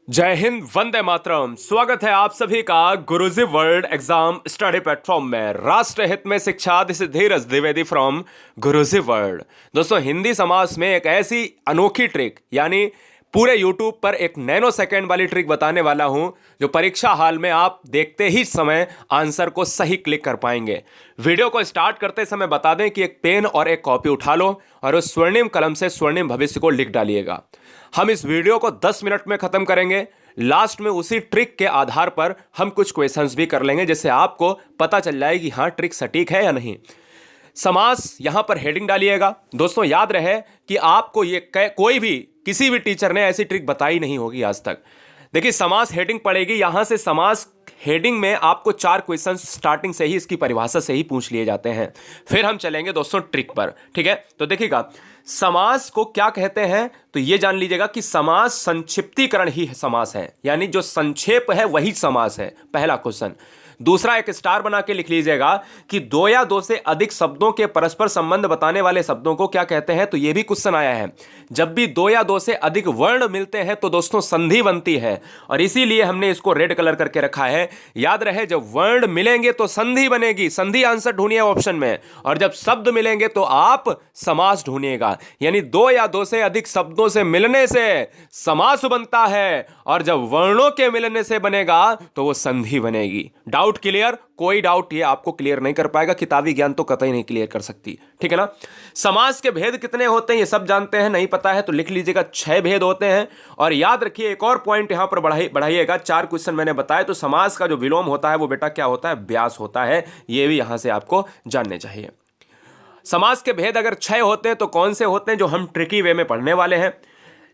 जय हिंद, वंदे मातरम। स्वागत है आप सभी का गुरुजी वर्ल्ड एग्जाम स्टडी प्लेटफॉर्म में। राष्ट्र हित में शिक्षा, this is Dheeraj Dwivedi from Guruji world. दोस्तों, हिंदी समाज में एक ऐसी अनोखी ट्रिक, यानी पूरे यूट्यूब पर एक नैनो सेकेंड वाली ट्रिक बताने वाला हूं, जो परीक्षा हाल में आप देखते ही समय आंसर को सही क्लिक कर पाएंगे। वीडियो को स्टार्ट करते समय बता दें कि एक पेन और एक कॉपी उठा लो और उस स्वर्णिम कलम से स्वर्णिम भविष्य को लिख डालिएगा। हम इस वीडियो को 10 मिनट में खत्म करेंगे। लास्ट में उसी ट्रिक के आधार पर हम कुछ क्वेश्चंस भी कर लेंगे, जिससे आपको पता चल जाए कि हाँ, ट्रिक सटीक है या नहीं। समास यहां पर हेडिंग डालिएगा। दोस्तों, याद रहे कि आपको ये कोई भी किसी भी टीचर ने ऐसी ट्रिक बताई नहीं होगी आज तक। देखिए, समास हेडिंग पड़ेगी। यहां से समास हेडिंग में आपको 4 क्वेश्चन स्टार्टिंग से ही इसकी परिभाषा से ही पूछ लिए जाते हैं। फिर हम चलेंगे दोस्तों ट्रिक पर। ठीक है, तो देखिएगा, समास को क्या कहते हैं तो ये जान लीजिएगा कि समास संक्षिप्तीकरण ही समास है, यानी जो संक्षेप है वही समास है। पहला क्वेश्चन। दूसरा, एक स्टार बना के लिख लीजिएगा कि 2 या 2 से अधिक शब्दों के परस्पर संबंध बताने वाले शब्दों को क्या कहते हैं। तो यह भी क्वेश्चन आया है। जब भी 2 या 2 से अधिक वर्ण मिलते हैं तो दोस्तों संधि बनती है, और इसीलिए हमने इसको रेड कलर करके रखा है। याद रहे, जब वर्ण मिलेंगे तो संधि बनेगी। संधि आंसर ढूंढिए ऑप्शन में, और जब शब्द मिलेंगे तो आप समास ढूंढिएगा। यानी 2 या 2 से अधिक शब्दों से मिलने से समास बनता है, और जब वर्णों के मिलने से बनेगा तो वो संधि बनेगी। Doubt clear? कोई डाउट ये आपको क्लियर नहीं कर पाएगा, किताबी ज्ञान तो कतई नहीं क्लियर कर सकती। ठीक है ना। समास के भेद कितने होते हैं ये सब जानते हैं, नहीं पता है तो लिख लीजिएगा 6 भेद होते हैं। और याद रखिए, एक और पॉइंट यहां पर बढ़ाइएगा। 4 क्वेश्चन मैंने बताया, तो समास का जो विलोम होता है वो बेटा क्या होता है? व्यास होता है। ये भी यहां से आपको जानने चाहिए। समास के भेद अगर 6 होते हैं तो कौन से होते हैं, जो हम ट्रिकी वे में पढ़ने वाले हैं,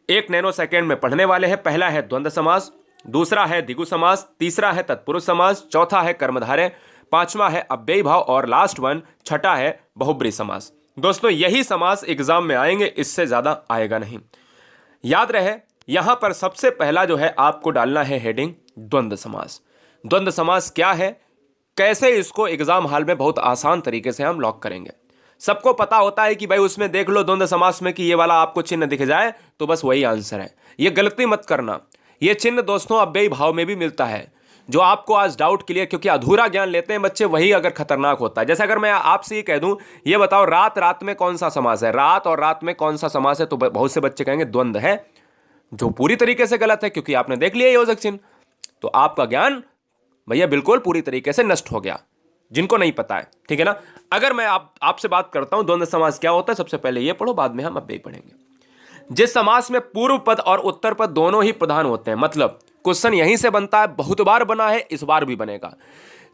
1 नैनो सेकेंड में पढ़ने वाले हैं। पहला है द्वंद्व समास, दूसरा है द्विगु समास, तीसरा है तत्पुरुष समास, चौथा है कर्मधारय, पांचवा है अव्ययी भाव, और लास्ट वन छठा है बहुब्रीहि समास। दोस्तों, यही समास एग्जाम में आएंगे, इससे ज्यादा आएगा नहीं। याद रहे, यहां पर सबसे पहला जो है आपको डालना है हेडिंग द्वंद्व समास। द्वंद्व समास क्या है, कैसे इसको एग्जाम हाल में बहुत आसान तरीके से हम लॉक करेंगे। सबको पता होता है कि भाई उसमें देख लो द्वंद्व समास में कि ये वाला आपको चिन्ह दिख जाए तो बस वही आंसर है। ये गलती मत करना। ये चिन्ह दोस्तों अव्ययी भाव में भी मिलता है, जो आपको आज डाउट क्लियर, क्योंकि अधूरा ज्ञान लेते हैं बच्चे, वही अगर खतरनाक होता है। जैसे अगर मैं आपसे ये कह दूं, ये बताओ रात रात में कौन सा समास है, रात और रात में कौन सा समास है, तो बहुत से बच्चे कहेंगे द्वंद्व है, जो पूरी तरीके से गलत है, क्योंकि आपने देख लिया योजक चिन्ह। तो आपका ज्ञान भैया बिल्कुल पूरी तरीके से नष्ट हो गया, जिनको नहीं पता है। ठीक है ना। अगर मैं आपसे बात करता हूं द्वंद्व समास क्या होता है, सबसे पहले ये पढ़ो, बाद में हम अव्ययी पढ़ेंगे। जिस समास में पूर्व पद और उत्तर पद दोनों ही प्रधान होते हैं, मतलब क्वेश्चन यहीं से बनता है, बहुत बार बना है, इस बार भी बनेगा।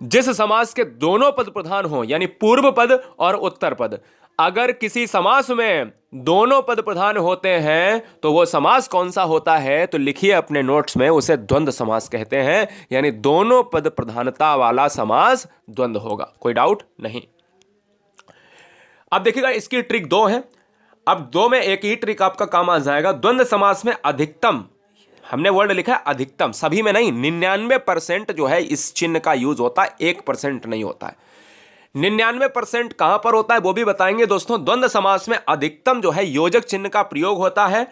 जिस समास के दोनों पद प्रधान हो, यानी पूर्व पद और उत्तर पद, अगर किसी समास में दोनों पद प्रधान होते हैं तो वो समास कौन सा होता है, तो लिखिए अपने नोट्स में, उसे द्वंद्व समास कहते हैं। यानी दोनों पद प्रधानता वाला समास द्वंद्व होगा। कोई डाउट नहीं। अब देखिएगा, इसकी ट्रिक 2 है। अब 2 में एक ही ट्रिक आपका काम आ जाएगा। द्वंद्व समास में अधिकतम, हमने वर्ड लिखा है अधिकतम, सभी में नहीं, 99% जो है इस चिन्ह का यूज होता है, 1% नहीं होता है। 99% कहां पर होता है वो भी बताएंगे दोस्तों। द्वंद्व समास में अधिकतम जो है योजक चिन्ह का प्रयोग होता है,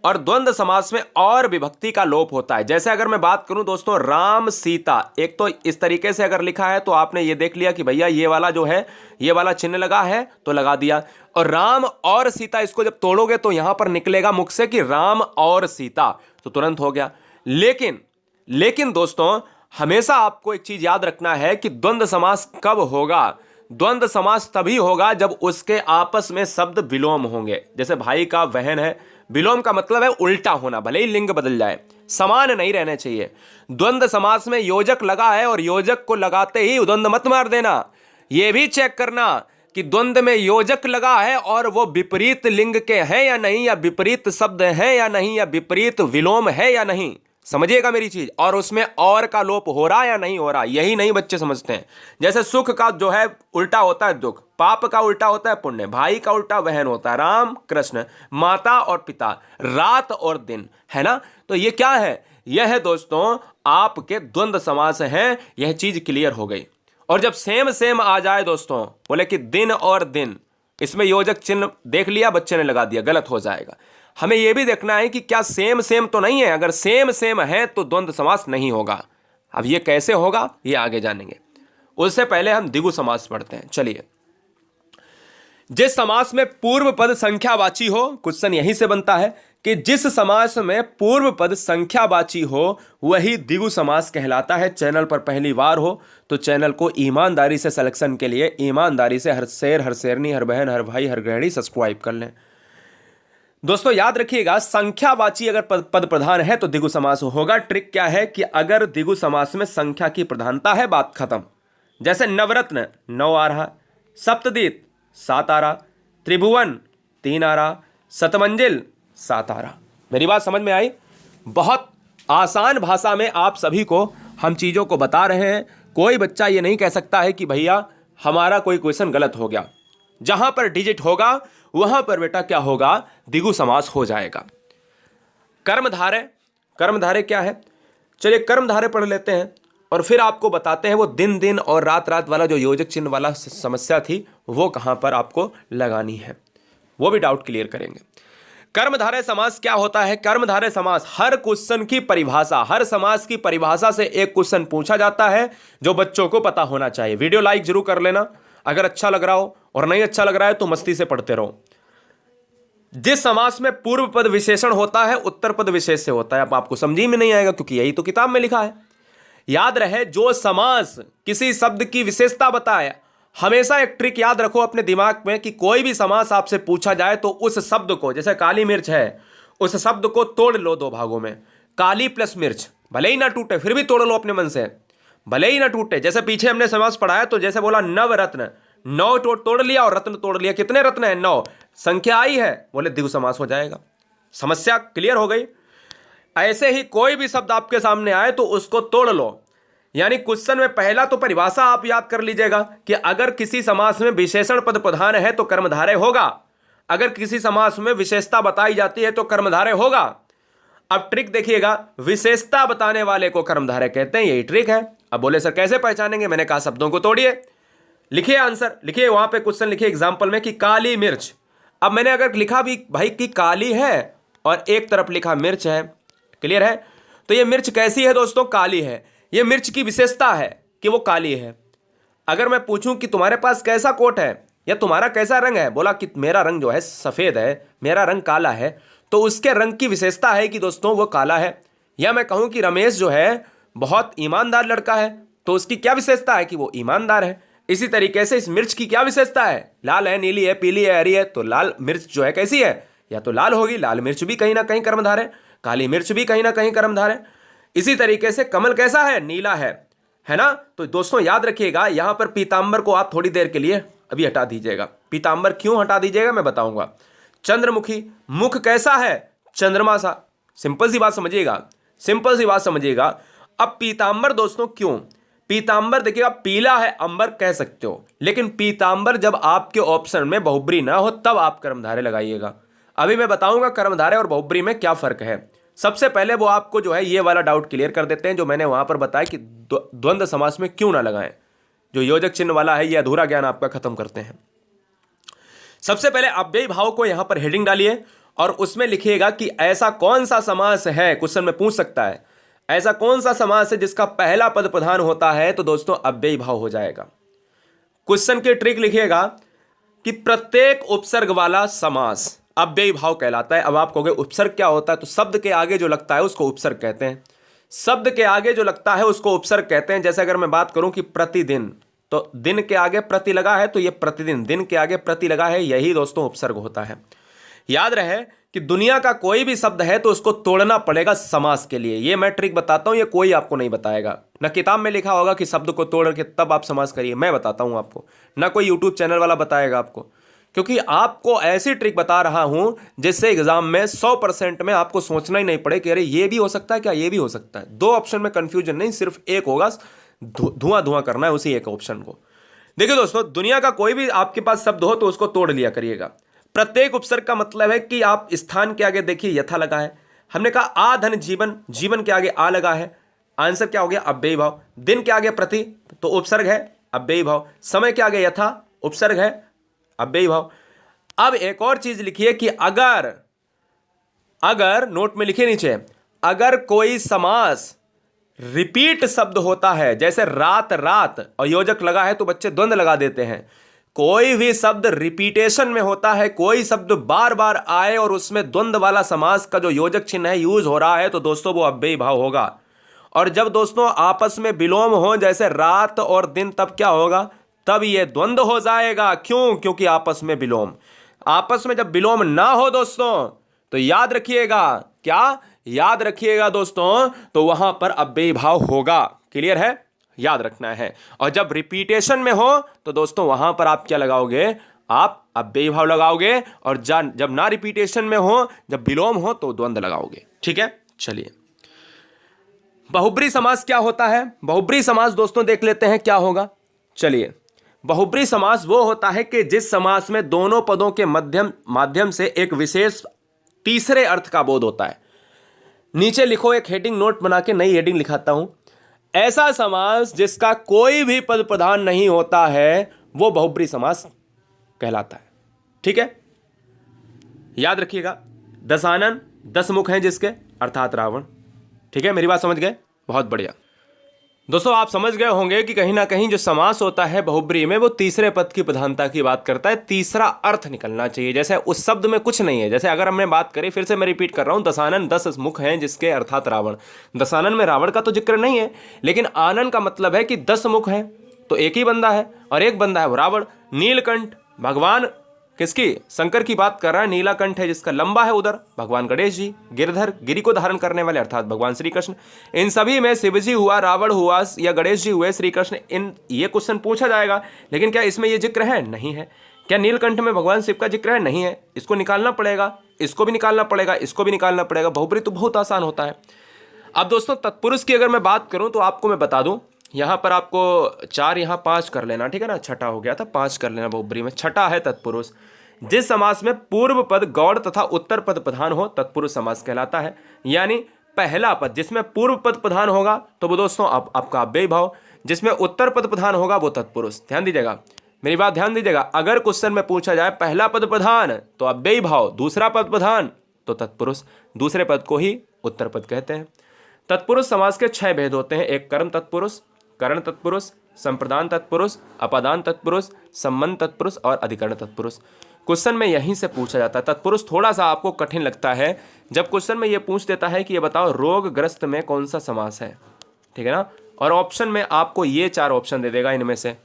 और द्वंद्व समास में और विभक्ति का लोप होता है। जैसे अगर मैं बात करूं दोस्तों, राम सीता, एक तो इस तरीके से अगर लिखा है तो आपने ये देख लिया कि भैया ये वाला जो है, ये वाला चिन्ह लगा है तो लगा दिया, और राम और सीता, इसको जब तोड़ोगे तो यहां पर निकलेगा मुख से कि राम और सीता, तो तुरंत हो गया। लेकिन दोस्तों, हमेशा आपको एक चीज याद रखना है कि द्वंद्व समास कब होगा। द्वंद्व समास तभी होगा जब उसके आपस में शब्द विलोम होंगे। जैसे भाई का बहन है, विलोम का मतलब है उल्टा होना, भले ही लिंग बदल जाए, समान नहीं रहने चाहिए। द्वंद्व समास में योजक लगा है, और योजक को लगाते ही द्वंद्व मत मार देना। यह भी चेक करना कि द्वंद्व में योजक लगा है और वो विपरीत लिंग के हैं या नहीं, या विपरीत शब्द हैं या नहीं, या विपरीत विलोम है या नहीं। समझिएगा मेरी चीज। और उसमें और का लोप हो रहा या नहीं हो रहा, यही नहीं बच्चे समझते हैं। जैसे सुख का जो है उल्टा होता है दुख, पाप का उल्टा होता है पुण्य, भाई का उल्टा बहन होता है, राम कृष्ण, माता और पिता, रात और दिन, है ना। तो ये क्या है, यह है दोस्तों आपके द्वंद्व समास हैं। यह चीज क्लियर हो गई। और जब सेम सेम आ जाए दोस्तों, बोले कि दिन और दिन, इसमें योजक चिन्ह देख लिया बच्चे ने लगा दिया, गलत हो जाएगा। हमें यह भी देखना है कि क्या सेम सेम तो नहीं है। अगर सेम सेम है तो द्वंद्व समास नहीं होगा। अब ये कैसे होगा ये आगे जानेंगे। उससे पहले हम द्विगु समास पढ़ते हैं। चलिए, जिस समास में पूर्व पद संख्यावाची हो, क्वेश्चन यहीं से बनता है कि जिस समास में पूर्व पद संख्यावाची हो वही द्विगु समास कहलाता है। चैनल पर पहली बार हो तो चैनल को ईमानदारी से सिलेक्शन के लिए ईमानदारी से हर शेर, हर शेरनी, हर बहन, हर भाई, हर गृहिणी सब्सक्राइब कर लें। दोस्तों याद रखिएगा, संख्यावाची अगर पद प्रधान है तो द्विगु समास होगा। ट्रिक क्या है कि अगर द्विगु समास में संख्या की प्रधानता है, बात खत्म। जैसे नवरत्न 9 आ रहा, सप्तदीप 7 आ रहा, त्रिभुवन 3 आ रहा, शतमंजिल 7 आ रहा। मेरी बात समझ में आई? बहुत आसान भाषा में आप सभी को हम चीज़ों को बता रहे हैं। कोई बच्चा ये नहीं कह सकता है कि भैया हमारा कोई क्वेश्चन गलत हो गया। जहां पर डिजिट होगा वहां पर बेटा क्या होगा, द्विगु समास हो जाएगा। कर्मधारय, कर्मधारय क्या है? चलिए कर्मधारय पढ़ लेते हैं और फिर आपको बताते हैं वो दिन दिन और रात रात वाला जो योजक चिन्ह वाला समस्या थी वो कहां पर आपको लगानी है, वो भी डाउट क्लियर करेंगे। कर्मधारय समास क्या होता है? कर्मधारय समास हर क्वेश्चन की परिभाषा, हर समास की परिभाषा से एक क्वेश्चन पूछा जाता है जो बच्चों को पता होना चाहिए। वीडियो लाइक जरूर कर लेना अगर अच्छा लग रहा हो, और नहीं अच्छा लग रहा है तो मस्ती से पढ़ते रहो। जिस समास में पूर्व पद विशेषण होता है उत्तर पद विशेष से होता है। अब आपको समझी में नहीं आएगा क्योंकि यही तो किताब में लिखा है। याद रहे, जो समास किसी शब्द की विशेषता बताए, हमेशा एक ट्रिक याद रखो अपने दिमाग में कि कोई भी समास आपसे पूछा जाए तो उस शब्द को, जैसे काली मिर्च है, उस शब्द को तोड़ लो 2 भागों में। काली प्लस मिर्च, भले ही ना टूटे फिर भी तोड़ लो अपने मन से, भले ही ना टूटे। जैसे पीछे हमने समास पढ़ाया तो जैसे बोला नवरत्न, 9 तोड़ लिया और रत्न तोड़ लिया। कितने रत्न है? 9। संख्या आई है, बोले द्विगु समास हो जाएगा। समस्या क्लियर हो गई। ऐसे ही कोई भी शब्द आपके सामने आए तो उसको तोड़ लो। यानी क्वेश्चन में पहला तो परिभाषा आप याद कर लीजिएगा कि अगर किसी समास में विशेषण पद प्रधान है तो कर्मधारय होगा, अगर किसी समास में विशेषता बताई जाती है तो कर्मधारय होगा। अब ट्रिक देखिएगा, विशेषता बताने वाले को कर्मधारय कहते हैं, यही ट्रिक है। अब बोले सर कैसे पहचानेंगे? मैंने कहा शब्दों को तोड़िए, लिखिए आंसर, लिखिए वहां पे क्वेश्चन लिखिए एग्जांपल में कि काली मिर्च। अब मैंने अगर लिखा भी भाई कि काली है और एक तरफ लिखा मिर्च है, क्लियर है? तो ये मिर्च कैसी है दोस्तों? काली है। ये मिर्च की विशेषता है कि वो काली है। अगर मैं पूछूं कि तुम्हारे पास कैसा कोट है या तुम्हारा कैसा रंग है, बोला कि मेरा रंग जो है सफेद है, मेरा रंग काला है, तो उसके रंग की विशेषता है कि दोस्तों वो काला है। या मैं कहूं कि रमेश जो है बहुत ईमानदार लड़का है, तो उसकी क्या विशेषता है कि वो ईमानदार है। इसी तरीके से इस मिर्च की क्या विशेषता है? लाल है, नीली है, पीली है, हरी है। तो लाल मिर्च जो है कैसी है? या तो लाल होगी, लाल मिर्च भी कहीं ना कहीं कर्मधार है, काली मिर्च भी कहीं ना कहीं कर्मधार है। इसी तरीके से कमल कैसा है? नीला है ना? तो दोस्तों याद रखिएगा, यहां पर पीतांबर को आप थोड़ी देर के लिए अभी हटा दीजिएगा। पीतांबर क्यों हटा दीजिएगा मैं बताऊंगा। चंद्रमुखी, मुख कैसा है? चंद्रमा सा। सिंपल सी बात समझिएगा, सिंपल सी बात समझिएगा। अब पीतांबर दोस्तों क्यों? पीतांबर देखिएगा, पीला है अंबर कह सकते हो, लेकिन पीतांबर जब आपके ऑप्शन में बहुब्री ना हो तब आप कर्मधारय लगाइएगा। अभी मैं बताऊंगा कर्मधारय और बहुब्री में क्या फर्क है। सबसे पहले वो आपको जो है ये वाला डाउट क्लियर कर देते हैं जो मैंने वहां पर बताया कि द्वंद्व समास में क्यों ना लगाएं। जो योजक चिन्ह वाला है ये अधूरा ज्ञान आपका खत्म करते हैं। सबसे पहले अव्ययी भाव को यहां पर हेडिंग डालिए और उसमें लिखिएगा कि ऐसा कौन सा समास है, क्वेश्चन में पूछ सकता है, ऐसा कौन सा समास है जिसका पहला पद प्रधान होता है, तो दोस्तों अव्ययी भाव हो जाएगा। क्वेश्चन की ट्रिक लिखिएगा कि प्रत्येक उपसर्ग वाला समास अव्ययी भाव कहलाता है। अब आप कहोगे उपसर्ग क्या होता है? तो शब्द के आगे जो लगता है उसको उपसर्ग कहते हैं। शब्द के आगे जो लगता है उसको उपसर्ग कहते हैं। जैसे अगर मैं बात करूं कि प्रतिदिन, तो दिन के आगे प्रति लगा है तो ये प्रतिदिन, दिन के आगे प्रति लगा है, यही दोस्तों उपसर्ग होता है। याद रहे कि दुनिया का कोई भी शब्द है तो उसको तोड़ना पड़ेगा समास के लिए। ये मैं ट्रिक बताता हूं, ये कोई आपको नहीं बताएगा। ना किताब में लिखा होगा कि शब्द को तोड़ के तब आप समास करिए, मैं बताता हूं आपको। ना कोई यूट्यूब चैनल वाला बताएगा आपको, क्योंकि आपको ऐसी ट्रिक बता रहा हूं जिससे एग्जाम में 100% में आपको सोचना ही नहीं पड़े कि अरे ये भी हो सकता है क्या, ये भी हो सकता है। 2 ऑप्शन में कंफ्यूजन नहीं, सिर्फ एक होगा, धुआं धुआं करना है उसी एक ऑप्शन को। देखिए दोस्तों, दुनिया का कोई भी आपके पास शब्द हो तो उसको तोड़ लिया करिएगा। प्रत्येक उपसर्ग का मतलब है कि आप स्थान के आगे देखिए यथा लगा है, हमने कहा आ धन जीवन, जीवन के आगे आ लगा है, आंसर क्या हो गया? अव्ययी भाव। दिन के आगे प्रति तो उपसर्ग है, अव्ययी भाव। समय के आगे यथा उपसर्ग है, अव्ययी भाव। अब एक और चीज लिखिए कि अगर अगर नोट में लिखे नीचे, अगर कोई समास रिपीट शब्द होता है, जैसे रात रात और योजक लगा है तो बच्चे द्वंद्व लगा देते हैं, कोई भी शब्द रिपीटेशन में होता है, कोई शब्द बार बार आए और उसमें द्वंद्व वाला समास का जो योजक चिन्ह है यूज हो रहा है, तो दोस्तों वो अव्ययी भाव होगा। और जब दोस्तों आपस में विलोम हो, जैसे रात और दिन, तब क्या होगा, तब ये द्वंद्व हो जाएगा। क्यों? क्योंकि आपस में विलोम। आपस में जब विलोम ना हो दोस्तों, तो याद रखिएगा, क्या याद रखिएगा दोस्तों, तो वहां पर अव्ययी भाव होगा। क्लियर है? याद रखना है। और जब रिपीटेशन में हो तो दोस्तों वहां पर आप क्या लगाओगे, आप अव्ययी भाव लगाओगे। और जब ना रिपीटेशन में हो, जब विलोम हो, तो द्वंद्व लगाओगे। ठीक है, चलिए बहुब्री समास क्या होता है। बहुब्री समास दोस्तों देख लेते हैं क्या होगा। चलिए, बहुब्री समास वो होता है कि जिस समास में दोनों पदों के माध्यम से एक विशेष तीसरे अर्थ का बोध होता है। नीचे लिखो, एक हेडिंग नोट बना के नई हेडिंग लिखाता हूं। ऐसा समास जिसका कोई भी पद प्रधान नहीं होता है, वो बहुब्री समास कहलाता है। ठीक है, याद रखिएगा। दशानन 10 मुख हैं जिसके, अर्थात रावण। ठीक है, मेरी बात समझ गए? बहुत बढ़िया। दोस्तों आप समझ गए होंगे कि कहीं ना कहीं जो समास होता है बहुब्री में, वो तीसरे पद की प्रधानता की बात करता है। तीसरा अर्थ निकलना चाहिए, जैसे उस शब्द में कुछ नहीं है। जैसे अगर हमने बात करें, फिर से मैं रिपीट कर रहा हूं, दशानन 10 मुख हैं जिसके, अर्थात रावण। दशानन में रावण का तो जिक्र नहीं है, लेकिन आनन का मतलब है कि 10 मुख हैं, तो एक ही बंदा है, और एक बंदा है वो रावण। नीलकंठ भगवान किसकी, शंकर की बात कर रहा है। नीलाकंठ है जिसका लंबा है उधर, भगवान गणेश जी। गिरधर, गिरि को धारण करने वाले, अर्थात भगवान श्री कृष्ण। इन सभी में शिव जी हुआ, रावण हुआ, या गणेश जी हुए, श्री कृष्ण। इन ये क्वेश्चन पूछा जाएगा, लेकिन क्या इसमें ये जिक्र है? नहीं है। क्या नीलकंठ में भगवान शिव का जिक्र है? नहीं है। इसको निकालना पड़ेगा, इसको भी निकालना पड़ेगा, इसको भी निकालना पड़ेगा। बहुब्री तो बहुत आसान होता है। अब दोस्तों तत्पुरुष की अगर मैं बात करूं, तो आपको मैं बता दूं, यहां पर आपको 4 यहां 5 कर लेना। ठीक है ना, छठा हो गया था, 5 कर लेना बहुब्री में। छठा है तत्पुरुष। जिस समास में पूर्व पद गौड़ तथा उत्तर पद प्रधान हो, तत्पुरुष समास कहलाता है। यानी पहला पद जिसमें पूर्व पद प्रधान होगा तो वो दोस्तों आपका अव्ययी भाव, जिसमें उत्तर पद प्रधान होगा वो तत्पुरुष। ध्यान दीजिएगा, मेरी बात ध्यान दीजिएगा। अगर क्वेश्चन में पूछा जाए पहला पद प्रधान तो अव्ययी भाव, दूसरा पद प्रधान तो तत्पुरुष, दूसरे पद को ही उत्तर पद कहते हैं। तत्पुरुष समास के 6 भेद होते हैं। एक कर्म तत्पुरुष, करण तत्पुरुष, संप्रदान तत्पुरुष, अपादान तत्पुरुष, संबंध तत्पुरुष और अधिकरण तत्पुरुष। क्वेश्चन में यहीं से पूछा जाता है। तत्पुरुष थोड़ा सा आपको कठिन लगता है जब क्वेश्चन में ये पूछ देता है कि ये बताओ रोगग्रस्त में कौन सा समास है। ठीक है ना, और ऑप्शन में आपको ये 4 ऑप्शन दे देगा, इनमें से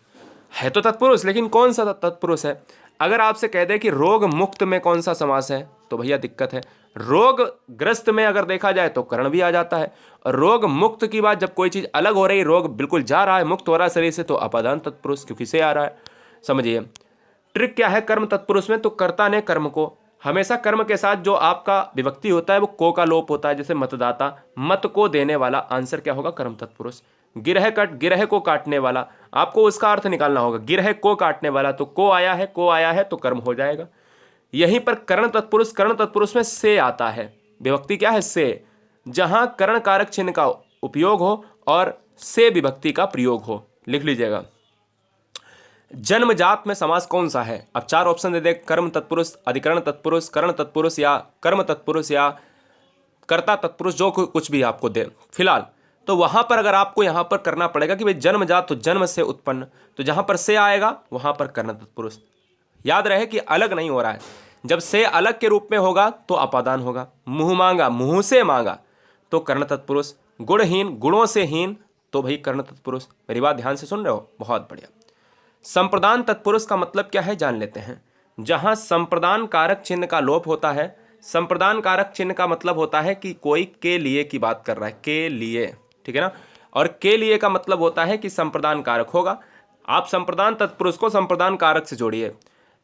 है तो तत्पुरुष, लेकिन कौन सा तत्पुरुष है। अगर आपसे कह दे कि रोग मुक्त में कौन सा समास है, तो भैया दिक्कत है। रोगग्रस्त में अगर देखा जाए तो करण भी आ जाता है, और रोग मुक्त की बात जब कोई चीज़ अलग हो रही, रोग बिल्कुल जा रहा है, मुक्त हो रहा है शरीर से, तो अपादान तत्पुरुष, क्योंकि से आ रहा है। समझिए ट्रिक क्या है कर्म तत्पुरुष में, तो कर्ता ने कर्म को, हमेशा कर्म के साथ जो आपका विभक्ति होता है वो को का लोप होता है। जैसे मतदाता, मत को देने वाला, आंसर क्या होगा, कर्म तत्पुरुष। गिरह कट, गिरह को काटने वाला, आपको उसका अर्थ निकालना होगा। गिरह को काटने वाला, तो को आया है, को आया है तो कर्म हो जाएगा। यहीं पर कर्ण तत्पुरुष, कर्ण तत्पुरुष में से आता है, विभक्ति क्या है, से। जहां कर्ण कारक चिन्ह का उपयोग हो और से विभक्ति का प्रयोग हो, लिख लीजिएगा। जन्मजात में समास कौन सा है। अब 4 ऑप्शन दे दे, कर्म तत्पुरुष, अधिकरण तत्पुरुष, कर्ण तत्पुरुष या कर्म तत्पुरुष या कर्ता तत्पुरुष, जो कुछ भी आपको दे फिलहाल। तो वहां पर अगर आपको यहां पर करना पड़ेगा कि भाई जन्मजात तो जन्म से उत्पन्न, तो जहां पर से आएगा वहां पर कर्ण तत्पुरुष। याद रहे कि अलग नहीं हो रहा है। जब से अलग के रूप में होगा तो अपादान होगा। मुंह मांगा, मुंह से मांगा तो कर्ण तत्पुरुष। गुणहीन, गुणों से हीन तो भाई कर्ण तत्पुरुष। मेरी बात ध्यान से सुन रहे हो, बहुत बढ़िया। संप्रदान तत्पुरुष का मतलब क्या है जान लेते हैं। जहां संप्रदान कारक चिन्ह का लोप होता है, संप्रदान कारक चिन्ह का मतलब होता है कि कोई के लिए की बात कर रहा है, के लिए, ठीक है ना। और के लिए का मतलब होता है कि संप्रदान कारक होगा। आप संप्रदान तत्पुरुष को संप्रदान कारक से जोड़िए।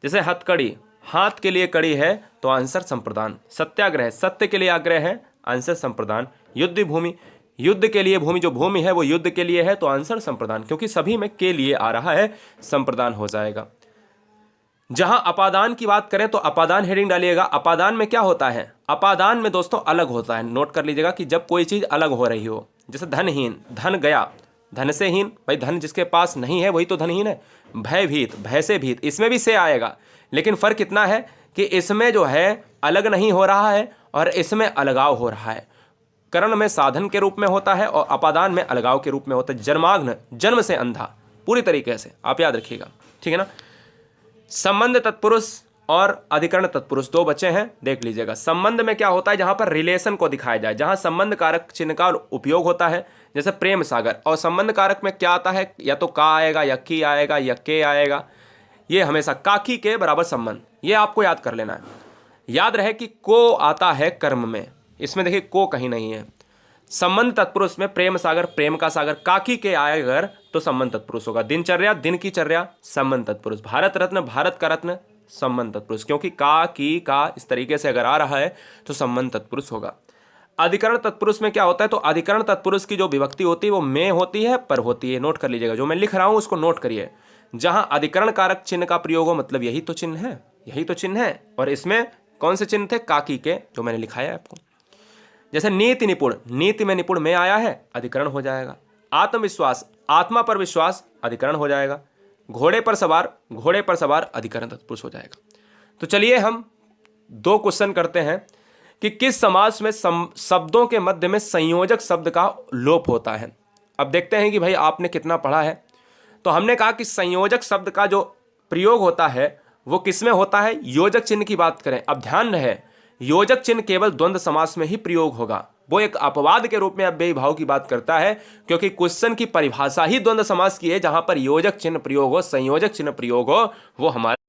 जैसे हथकड़ी, हाथ के लिए कड़ी है तो आंसर संप्रदान। सत्याग्रह, सत्य के लिए आग्रह है, आंसर संप्रदान। युद्ध भूमि, युद्ध के लिए भूमि, जो भूमि है वो युद्ध के लिए है तो आंसर संप्रदान, क्योंकि सभी में के लिए आ रहा है, संप्रदान हो जाएगा। जहां अपादान की बात करें तो अपादान हेडिंग डालिएगा। अपादान में क्या होता है, अपादान में दोस्तों अलग होता है। नोट कर लीजिएगा कि जब कोई चीज अलग हो रही हो, जैसे धनहीन, धन गया, धन से हीन, भाई धन जिसके पास नहीं है वही तो धनहीन है। भयभीत, भय से भीत, इसमें भी से आएगा, लेकिन फर्क इतना है कि इसमें जो है अलग नहीं हो रहा है और इसमें अलगाव हो रहा है। करण में साधन के रूप में होता है और अपादान में अलगाव के रूप में होता है। जन्माग्न, जन्म से अंधा, पूरी तरीके से आप याद रखिएगा, ठीक है ना। संबंध तत्पुरुष और अधिकरण तत्पुरुष दो बचे हैं, देख लीजिएगा। संबंध में क्या होता है, जहां पर रिलेशन को दिखाया जाए, जहां संबंध कारक चिन्ह का उपयोग होता है, जैसे प्रेम सागर। और संबंध कारक में क्या आता है, या तो का आएगा या की आएगा या के आएगा। ये हमेशा काकी के बराबर संबंध, ये आपको याद कर लेना है। याद रहे कि को आता है कर्म में, इसमें देखिए को कहीं नहीं है। संबंध तत्पुरुष में प्रेम सागर, प्रेम का सागर, काकी के आए अगर तो संबंध तत्पुरुष होगा। दिनचर्या, दिन की चर्या, संबंध तत्पुरुष। भारत रत्न, भारत का रत्न, संबंध तत्पुरुष, क्योंकि का की का इस तरीके से अगर आ रहा है तो संबंध तत्पुरुष होगा। अधिकरण तत्पुरुष में क्या होता है, तो अधिकरण तत्पुरुष की जो विभक्ति होती है वो में होती है, पर होती है। नोट कर लीजिएगा, जो मैं लिख रहा हूं उसको नोट करिए। जहां अधिकरण कारक चिन्ह का प्रयोग हो, मतलब यही तो चिन्ह है, यही तो चिन्ह है। और इसमें कौन से चिन्ह थे, काकी के, जो मैंने लिखाया है आपको। जैसे नीति निपुण, नीति में निपुण में आया है, अधिकरण हो जाएगा। आत्मविश्वास, आत्मा पर विश्वास, अधिकरण हो जाएगा। घोड़े पर सवार, घोड़े पर सवार, अधिकरण तत्पुरुष हो जाएगा। तो चलिए हम दो क्वेश्चन करते हैं कि किस समास में शब्दों के मध्य में संयोजक शब्द का लोप होता है। अब देखते हैं कि भाई आपने कितना पढ़ा है। तो हमने कहा कि संयोजक शब्द का जो प्रयोग होता है वो किसमें होता है, योजक चिन्ह की बात करें। अब ध्यान रहे, योजक चिन्ह केवल द्वंद्व समास में ही प्रयोग होगा। वो एक अपवाद के रूप में अव्ययी भाव की बात करता है, क्योंकि क्वेश्चन की परिभाषा ही द्वंद्व समास की है, जहां पर योजक चिन्ह प्रयोग हो, संयोजक चिन्ह प्रयोग हो। वो हमारे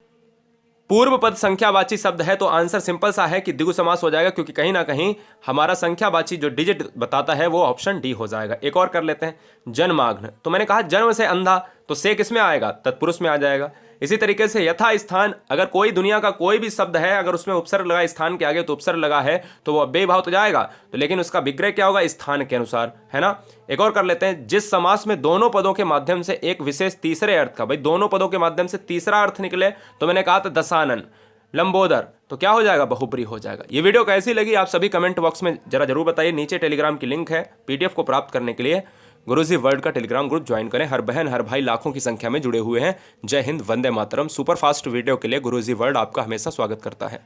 पूर्व पद संख्यावाची शब्द है, तो आंसर सिंपल सा है कि द्विगु समास हो जाएगा, क्योंकि कहीं ना कहीं हमारा संख्यावाची जो डिजिट बताता है वो ऑप्शन डी हो जाएगा। एक और कर लेते हैं, जन्माग्न। तो मैंने कहा जन्म से अंधा, तो से किसमें आएगा, तत्पुरुष में आ जाएगा। इसी तरीके से यथा स्थान, अगर कोई दुनिया का कोई भी शब्द है, अगर उसमें उपसर्ग लगा स्थान के आगे तो उपसर्ग लगा है तो वो अव्ययी भाव तो जाएगा, तो लेकिन उसका विग्रह क्या होगा, स्थान के अनुसार, है ना। एक और कर लेते हैं, जिस समास में दोनों पदों के माध्यम से एक विशेष तीसरे अर्थ का, भाई दोनों पदों के माध्यम से तीसरा अर्थ निकले, तो मैंने कहा था दशानन, लंबोदर, तो क्या हो जाएगा, बहुप्री हो जाएगा। ये वीडियो कैसी लगी आप सभी कमेंट बॉक्स में जरा जरूर बताइए। नीचे टेलीग्राम की लिंक है, पीडीएफ को प्राप्त करने के लिए गुरुजी वर्ल्ड का टेलीग्राम ग्रुप ज्वाइन करें। हर बहन हर भाई लाखों की संख्या में जुड़े हुए हैं। जय Hind, Vande Mataram. Super fast video के लिए गुरुजी वर्ल्ड आपका हमेशा स्वागत करता है।